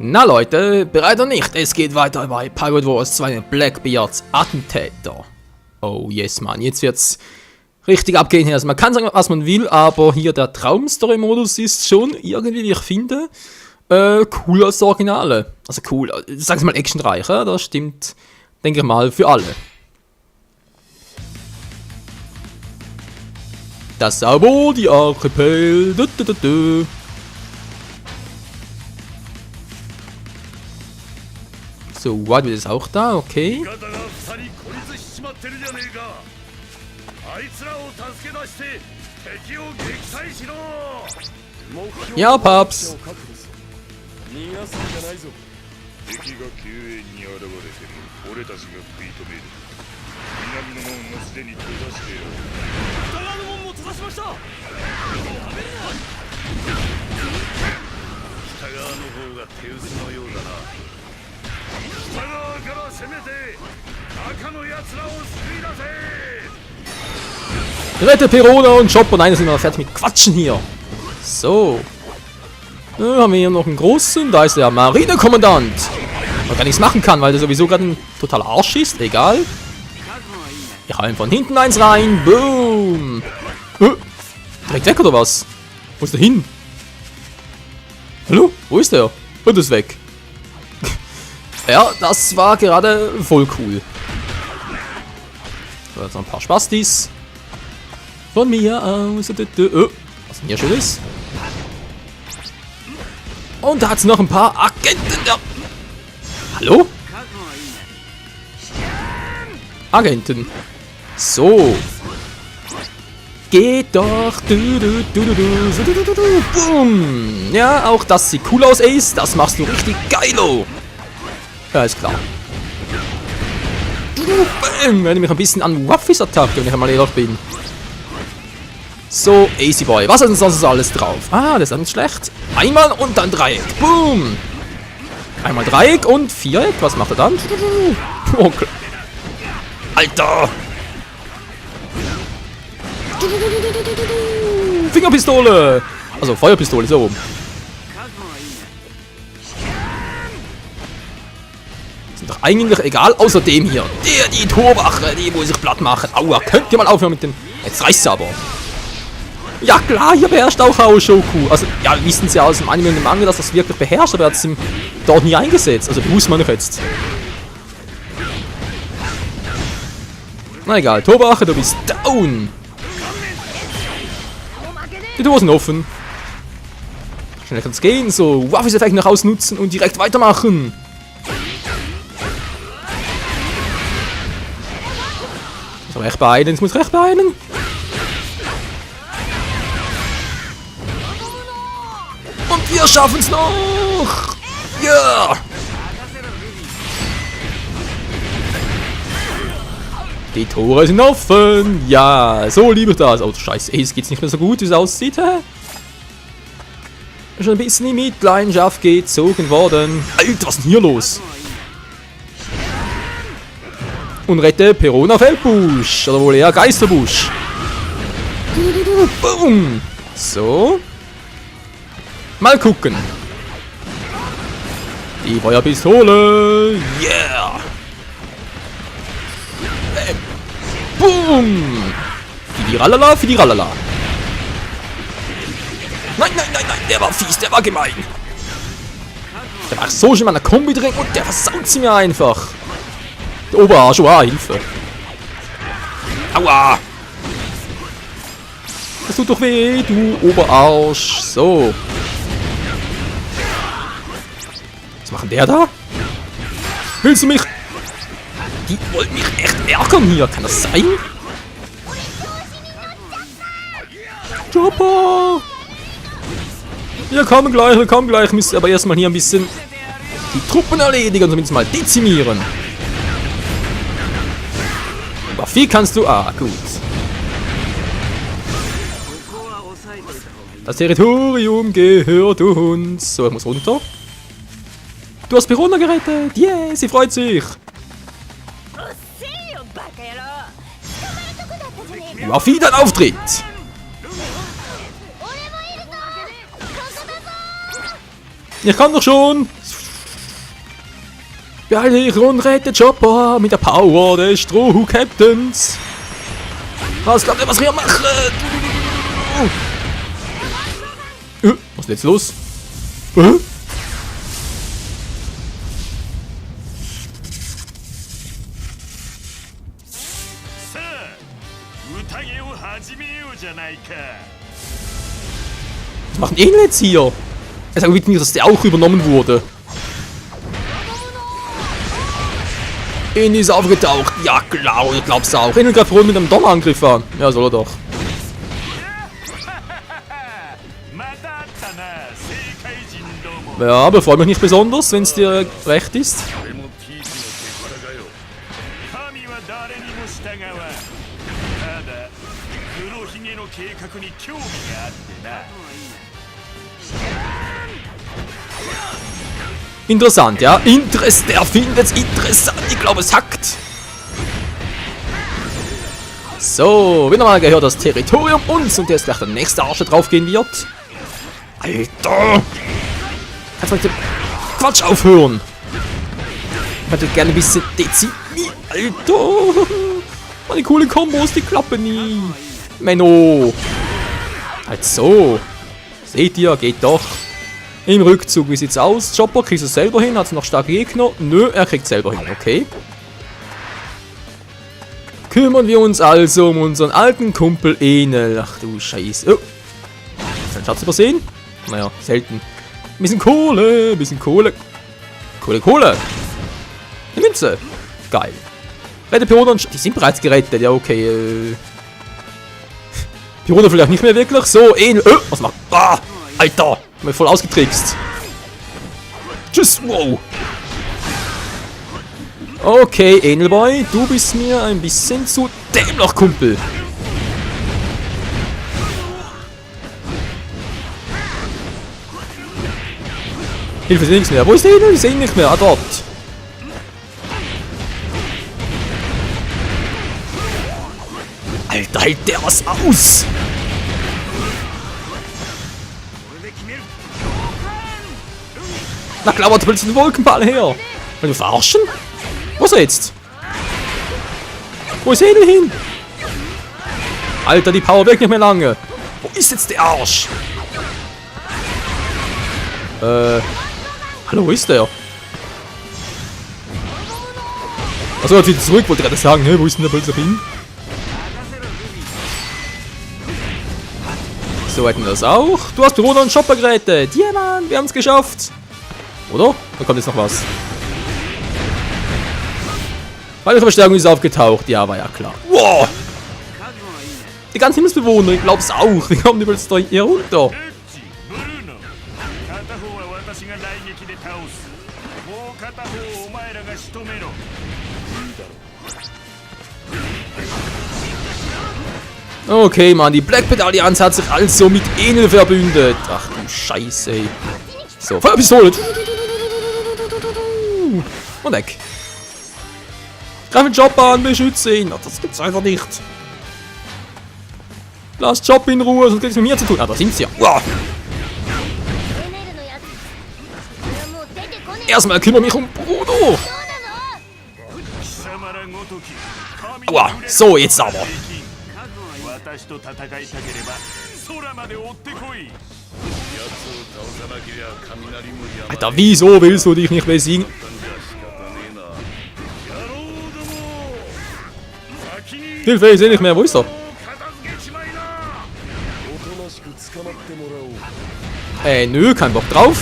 Na Leute, bereit oder nicht? Es geht weiter bei Pirate Wars 2 Blackbeards Attentäter. Oh yes, Mann, jetzt wird's richtig abgehen hier. Also man kann sagen, was man will, aber hier der Traumstory-Modus ist schon irgendwie, wie ich finde, cool als Originale. Also cool, sag's mal actionreich, das stimmt, denke ich mal, für alle. Das Sabo, die Archipel, So, White ist auch da, okay. Ja, Paps. Rette Perona und Chopper. Nein, sind wir fertig mit Quatschen hier. So. Haben wir hier noch einen großen. Da ist der Marinekommandant. Der gar nichts machen kann, weil der sowieso gerade ein totaler Arsch ist. Egal. Ich hau ihm von hinten eins rein. Boom. Direkt weg oder was? Wo ist der hin? Hallo? Wo ist der? Und ist weg. Ja, das war gerade voll cool. So, jetzt noch ein paar Spastis. Von mir aus. Was ist denn hier Schönes? Und da hat es noch ein paar Agenten. Ja. Hallo? Agenten. So. Geht doch. Boom. Ja, auch das sieht cool aus, Ace. Das machst du richtig geilo. Ja, ist klar. Bam. Wenn ich mich ein bisschen an Waffis attackt, wenn ich einmal ehrlich bin. So, Easy Boy. Was hat denn sonst alles drauf? Ah, das ist nicht schlecht. Einmal und dann Dreieck. Boom. Einmal Dreieck und Viereck. Was macht er dann? Okay. Alter. Fingerpistole. Also Feuerpistole, so oben. Sind doch eigentlich egal, außer dem hier. Die Torwache, die muss ich platt machen. Aua, könnt ihr mal aufhören mit dem... Jetzt reicht's aber. Ja klar, hier beherrscht auch Aoshoku. Also, ja, wir wissen es ja aus dem Anime und dem Manga, dass das wirklich beherrscht, aber er hat es dort nie eingesetzt. Also, bewusst man jetzt. Na egal, Torwache, du bist down. Die Tore sind offen. Schnell kann es gehen, so Waffis-Effekt noch ausnutzen und direkt weitermachen. Muss recht beeilen, es muss recht beeilen. Und wir schaffen es noch! Ja! Yeah. Die Tore sind offen! Ja, so liebe ich das. Oh, scheiße, es geht's nicht mehr so gut, wie es aussieht, hä? Schon ein bisschen in Mitleidenschaft gezogen worden. Alter, was ist denn hier los? Und rette Perona Feldbusch. Oder wohl eher Geisterbusch. Boom! So. Mal gucken. Die Feuerpistole. Yeah. Boom. Fidiralala, Fidiralala. Nein, nein, nein, nein. Der war fies, der war gemein. Der war so schön in meiner Kombi drin und der versaut sie mir einfach. Der Oberarsch, oh, Hilfe. Aua. Das tut doch weh, du Oberarsch. So. Was macht der da? Willst du mich? Die wollen mich echt ärgern hier. Kann das sein? Chopper! Wir kommen gleich, wir kommen gleich. Müssen aber erstmal hier ein bisschen die Truppen erledigen und zumindest mal dezimieren. Aber viel kannst du. Ah, gut. Das Territorium gehört uns. So, ich muss runter. Du hast Perona gerettet! Yeah, sie freut sich! Ruffy, dein Auftritt! Ich kann doch schon! Beeil dich und rette Chopper mit der Power des Strohhut-Captains. Was glaubt ihr, was wir machen? Was ist jetzt los? Was macht ihr denn jetzt hier? Er sagt mir, dass der auch übernommen wurde. Ihn ist aufgetaucht. Ja, klar, du glaubst auch. Ihn greift rund mit einem Donnerangriff an. Ja, soll er doch. Ja, aber freut mich nicht besonders, wenn es dir recht ist. Interessant, ja. Der findet es interessant. Ich glaube, es hackt. So, wieder mal gehört das Territorium uns und jetzt gleich der nächste Arsch draufgehen wird. Alter! Kannst du mit dem Quatsch aufhören? Ich hätte gerne ein bisschen dezimiert. Alter! Meine coole Kombos, die klappen nie. Menno! Halt so. Seht ihr, geht doch. Im Rückzug, wie sieht's aus? Chopper, kriegst du es selber hin? Hat es noch starke Gegner? Nö, er kriegt selber hin, okay. Kümmern wir uns also um unseren alten Kumpel Enel. Ach du Scheiße. Oh. Sein Schatz übersehen? Naja, selten. Ein bisschen Kohle, ein bisschen Kohle. Kohle. Eine Münze. Geil. Rette Piranha und... Die sind bereits gerettet, ja okay. Piranha vielleicht nicht mehr wirklich. So, Enel. Was macht... Ah, Alter. Ich bin voll ausgetrickst. Tschüss, wow. Okay, Enelboy, du bist mir ein bisschen zu dämlich, Kumpel. Hilfe, ich sehe nichts mehr. Wo ist der Enel? Ich sehe ihn nicht mehr. Ah, dort. Alter, hält der was aus? Na klar, warte, willst du den Wolkenball her? Wollen wir verarschen? Wo ist er jetzt? Wo ist Enel hin? Alter, die Power wirkt nicht mehr lange. Wo ist jetzt der Arsch? Hallo, wo ist der? Achso, jetzt wieder zurück, wollte gerade sagen, hey, wo ist denn der plötzlich hin? So hätten wir das auch. Du hast Piranha und Chopper gerettet. Ja, Mann, wir haben es geschafft. Oder? Da kommt jetzt noch was. Weitere Verstärkung ist aufgetaucht. Ja, war ja klar. Wow! Die ganzen Himmelsbewohner, ich glaub's auch. Die kommen übrigens da hier runter. Okay, Mann, die Blackbird Allianz hat sich also mit Enel verbündet. Ach du Scheiße, ey. So, Feuerpistole. Und weg. Greif den Chopper an, beschütze ihn. Ach, das gibt's einfach nicht. Lass Chopper in Ruhe, sonst gibt's mit mir zu tun. Ah, da sind sie ja. Wow. Erstmal kümmere mich um Bruno. Aua, so, jetzt aber. Alter, wieso willst du dich nicht besiegen? Hilfe, ich sehe nicht mehr. Wo ist er? Nö, kein Bock drauf.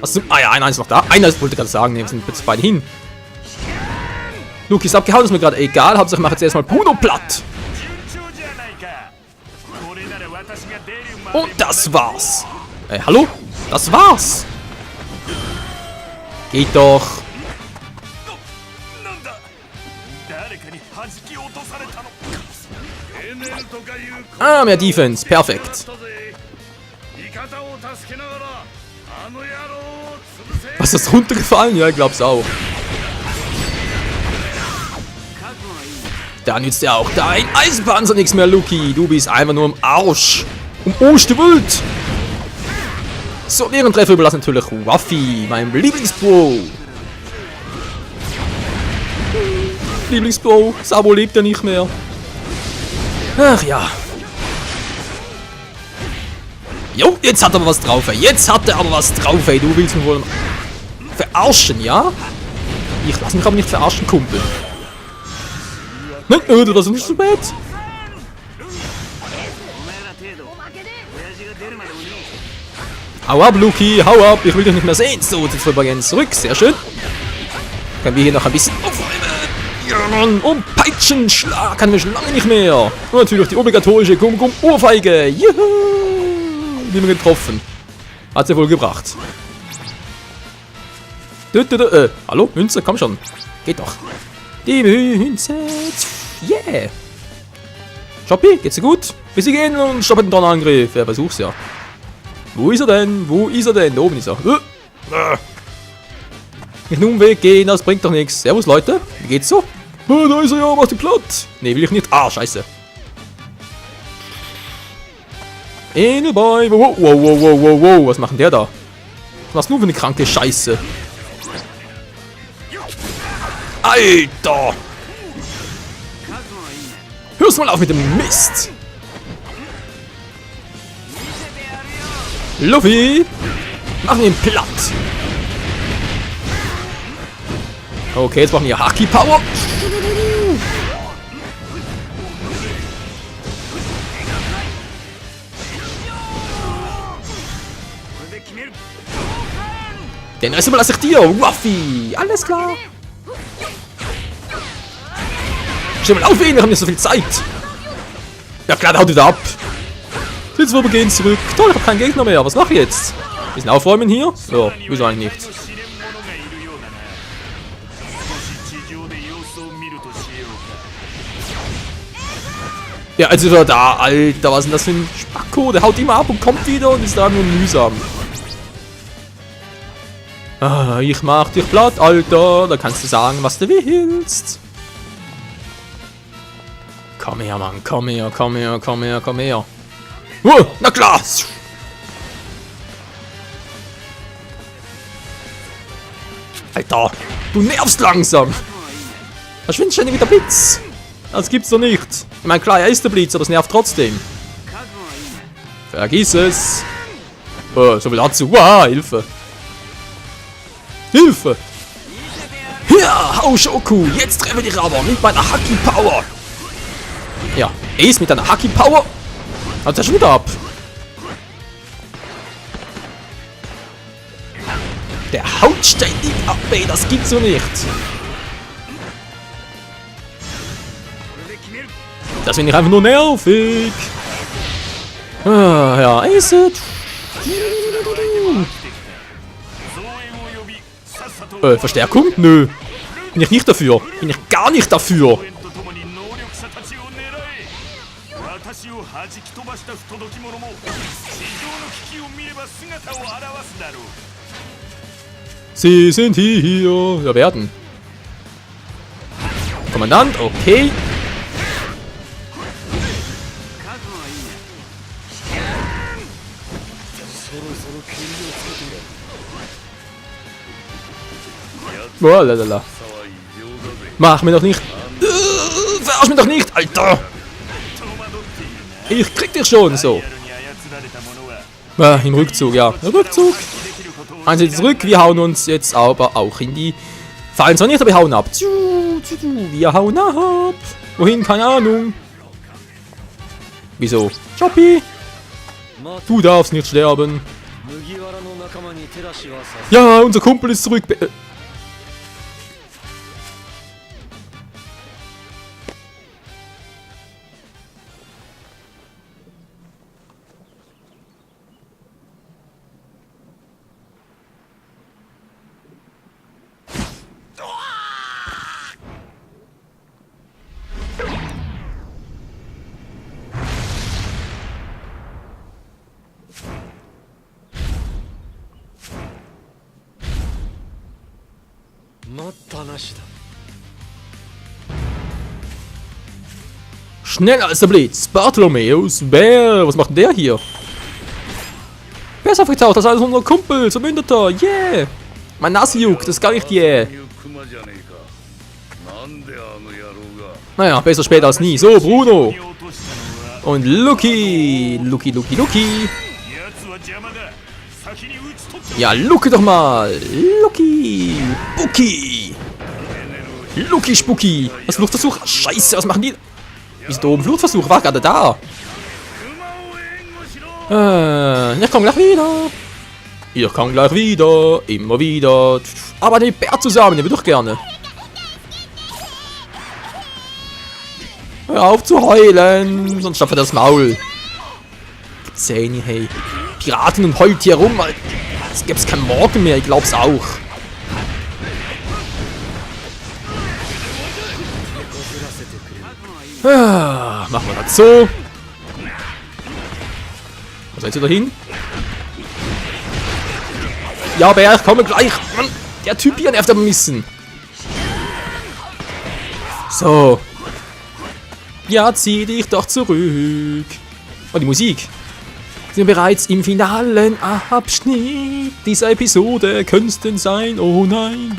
Was? Ah ja, einer ist noch da. Einer ist, wollte gerade sagen, ne, wir sind jetzt beide hin. Luki ist abgehauen, ist mir gerade egal. Hauptsache, ich mache jetzt erstmal Bruno platt. Und das war's. Hallo? Das war's. Geht doch. Ah, mehr Defense. Perfekt. Was ist das runtergefallen? Ja, ich glaub's auch. Da nützt ja auch dein Eisenpanzer nichts mehr, Luki. Du bist einfach nur im Arsch. Um Osterwült. So, ihren Treffer überlassen natürlich Ruffy, meinem Lieblingsbro. Lieblingsbro, Sabo lebt ja nicht mehr. Ach ja. Jo, jetzt hat er aber was drauf, ey. Jetzt hat er aber was drauf, ey. Du willst mich wohl verarschen, ja? Ich lass mich aber nicht verarschen, Kumpel. Nein, das ist nicht so spät. Hau ab, Luki, hau ab. Ich will dich nicht mehr sehen. So, jetzt rüber gehen zurück. Sehr schön. Können wir hier noch ein bisschen aufräumen. Ja, Mann. Und Peitschenschlag kann wir schon lange nicht mehr. Und natürlich die obligatorische Ohrfeige. Juhu. Wie wir getroffen. Hat sie wohl gebracht. Hallo, Münze, komm schon. Geht doch. Die Münze. Yeah. Shoppi, geht's dir gut? Bis sie gehen und stoppen den Donnerangriff. Ja, versuch's ja. Wo ist er denn? Wo ist er denn? Da oben ist er. Nicht nur Umweg gehen, das bringt doch nichts. Servus, Leute. Wie geht's so? Oh, da ist er ja, mach die platt. Ne, will ich nicht. Ah, scheiße. Boy. Wow. Was macht denn der da? Was nur für eine kranke Scheiße? Alter! Hör's mal auf mit dem Mist! Luffy! Machen ihn platt! Okay, jetzt brauchen wir Haki Power! Den Rest überlasse ich dir, Ruffy! Alles klar! Steh mal auf ihn, wir haben nicht so viel Zeit! Ja klar, haut wieder ab! Jetzt wir gehen zurück. Toll, ich hab keinen Gegner mehr. Was mach ich jetzt? Bisschen aufräumen hier? Ja, wieso eigentlich nicht? Ja, jetzt ist er da, Alter. Was ist denn das für ein Spacko? Der haut immer ab und kommt wieder und ist da nur mühsam. Ah, ich mach dich platt, Alter. Da kannst du sagen, was du willst. Komm her, Mann. Komm her. Na klar! Alter, du nervst langsam! Verschwindet ständig mit der Blitz! Das gibt's doch nicht! Ich meine, klar, er ist der Blitz, aber es nervt trotzdem. Vergiss es! Oh, so viel dazu. Wow, Hilfe! Hilfe! Ja, hau Shoku! Jetzt treffe dich aber mit meiner Haki Power! Ja, Ace mit deiner Haki Power! Hat er schon wieder ab. Der haut ständig ab, ey, das gibt's so nicht. Das finde ich einfach nur nervig. Ah, ja, Ace. Verstärkung? Nö. Bin ich nicht dafür. Bin ich gar nicht dafür. Sie sind hier. Ja, werden. Kommandant, okay. Boah, lalala. Mach mir doch nicht. Verarsch mich doch nicht, Alter. Ich krieg dich schon, so. Im Rückzug, ja. Rückzug. Also zurück, wir hauen uns jetzt aber auch in die Fallen. Zwar nicht, aber wir hauen ab. Wir hauen ab. Wohin? Keine Ahnung. Wieso? Shoppi. Du darfst nicht sterben. Ja, unser Kumpel ist zurück. Schneller als der Blitz. Bartholomäus Bär. Was macht denn der hier? Wer ist aufgetaucht, das ist alles unser Kumpel, Zermündeter, yeah! Mein Nase juckt, das ist gar nicht yeah. Naja, besser später als nie. So, Bruno. Und Lucky. Lucky. Ja, Lucky doch mal. Lucky. Lucky Spucky. Was Fluchtversuch? Scheiße, was machen die? Wieso da oben Fluchtversuch? War gerade da. Ich komm gleich wieder. Immer wieder. Aber den Bär zusammen, den will ich doch gerne. Hör auf zu heulen, sonst stopft er das Maul. Zähne, hey. Piraten und heult hier rum. Es gibt's keinen Morgen mehr, ich glaub's auch. Machen wir das so. Wo seid ihr da hin? Ja, Bär, ich komme gleich. Mann, der Typ hier nervt aber ein bisschen. So. Ja, zieh dich doch zurück. Oh, die Musik. Wir sind bereits im finalen Abschnitt dieser Episode. Könnten sein. Oh nein.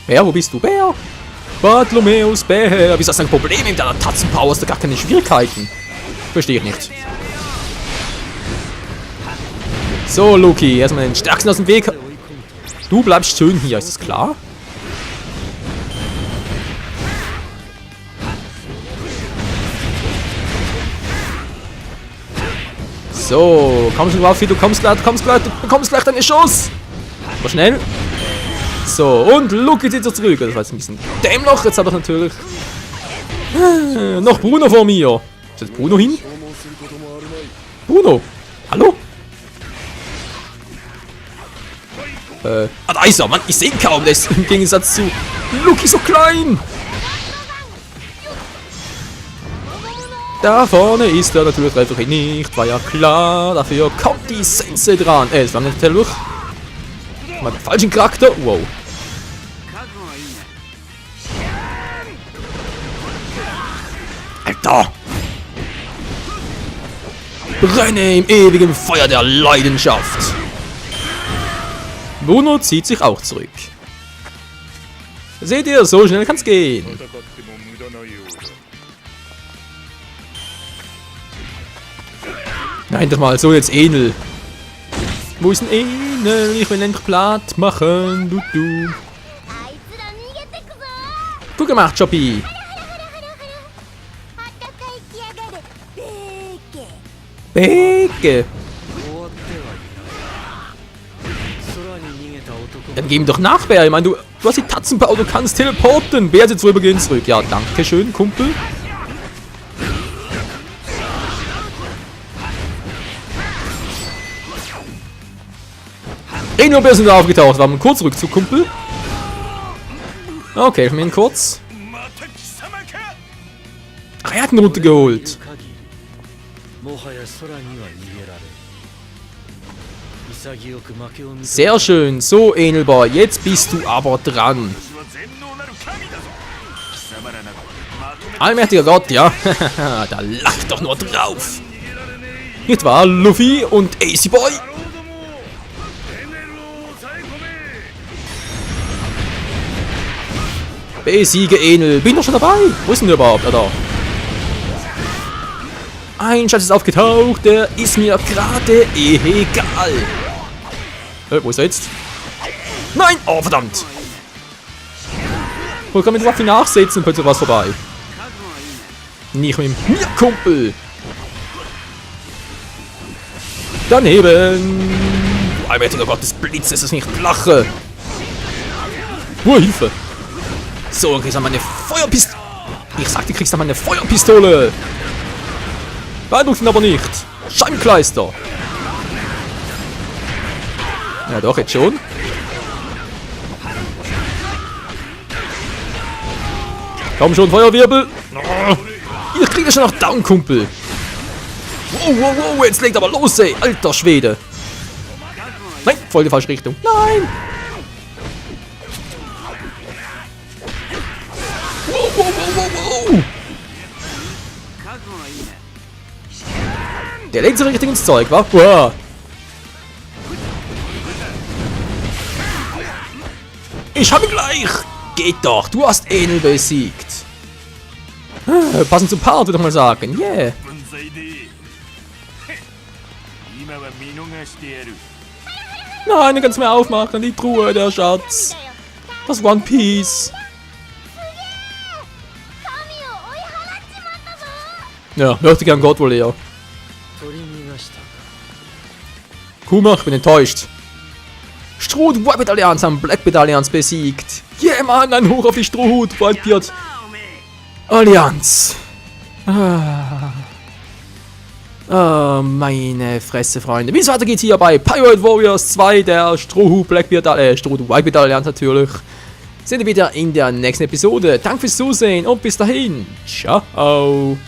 Bär, wo bist du? Bär? Bartholomäus Bär. Wieso hast du ein Problem mit deiner Tatzenpower? Hast du gar keine Schwierigkeiten? Verstehe ich nicht. So, Loki. Erstmal den Stärksten aus dem Weg. Du bleibst schön hier, ist das klar? So, komm schon drauf, du kommst gleich, du bekommst gleich deine Chance. Aber schnell. So, und Lucky zieht sich zurück. Das war jetzt ein bisschen Dämloch. Jetzt hat er natürlich noch Bruno vor mir. Ist jetzt Bruno hin? Bruno? Hallo? Da ist er, Mann. Ich sehe ihn kaum. Der ist im Gegensatz zu Lucky so klein. Da vorne ist er natürlich einfach nicht, war ja klar. Dafür kommt die Sense dran. Es war nicht der Luch. Mal den falschen Charakter. Wow. Alter! Brenne im ewigen Feuer der Leidenschaft. Bruno zieht sich auch zurück. Seht ihr, so schnell kann's gehen. Nein, doch mal, so jetzt Enel. Wo ist ein Enel? Ich will endlich platt machen. Du. Gut gemacht, Choppy. Beke. Dann geh ihm doch nach, Bär. Ich meine, du hast die Tatzenpower, du kannst teleporten. Bär ist jetzt vorübergehend zurück. Ja, danke schön, Kumpel. Reno und Bär sind da aufgetaucht. War mal kurz zurück zu Kumpel. Okay, ich mir ihn kurz. Ach, er hat ihn runtergeholt. Sehr schön. So, Enelbar, jetzt bist du aber dran. Allmächtiger Gott, ja. Da lacht doch nur drauf. Nicht wahr, Luffy und AC Boy? Besiege Enel. Bin doch schon dabei. Wo ist denn der überhaupt? Da. Ein Schatz ist aufgetaucht. Der ist mir gerade egal. Wo ist er jetzt? Nein! Oh, verdammt! Wo kann man die Waffe nachsetzen? Plötzlich was vorbei. Nicht mit mir, Kumpel! Daneben! Du allmächtiger Gott des Blitzes, ist nicht lache! Hilfe! So, kriegst du meine Feuerpistole! Ich sag, du kriegst meine Feuerpistole! Beeindruckt ihn aber nicht! Scheibenkleister! Ja doch, jetzt schon. Komm schon, Feuerwirbel! Ich kriege schon noch down, Kumpel! Wow, jetzt legt aber los, ey! Alter Schwede! Nein, voll die falsche Richtung! Nein! Wow! Der legt sich richtig ins Zeug, wa? Wow. Ich hab ihn gleich! Geht doch, du hast Enel besiegt. Passend zum Part, würde ich mal sagen. Yeah. Nein, ich kann es mehr aufmachen. Die Truhe, der Schatz. Das One Piece. Ja, möchte gern Gott wohl eher. Kuma, ich bin enttäuscht. Stroh, die Whitebeard Allianz haben Blackbeard Allianz besiegt. Yeah, Mann, ein Hoch auf die Strohhut, Whitebeard Allianz. Oh, meine Fresse, Freunde. Wie es weitergeht hier bei Pirate Warriors 2, der Whitebeard Allianz natürlich. Sehen wir wieder in der nächsten Episode. Danke fürs Zusehen und bis dahin. Ciao.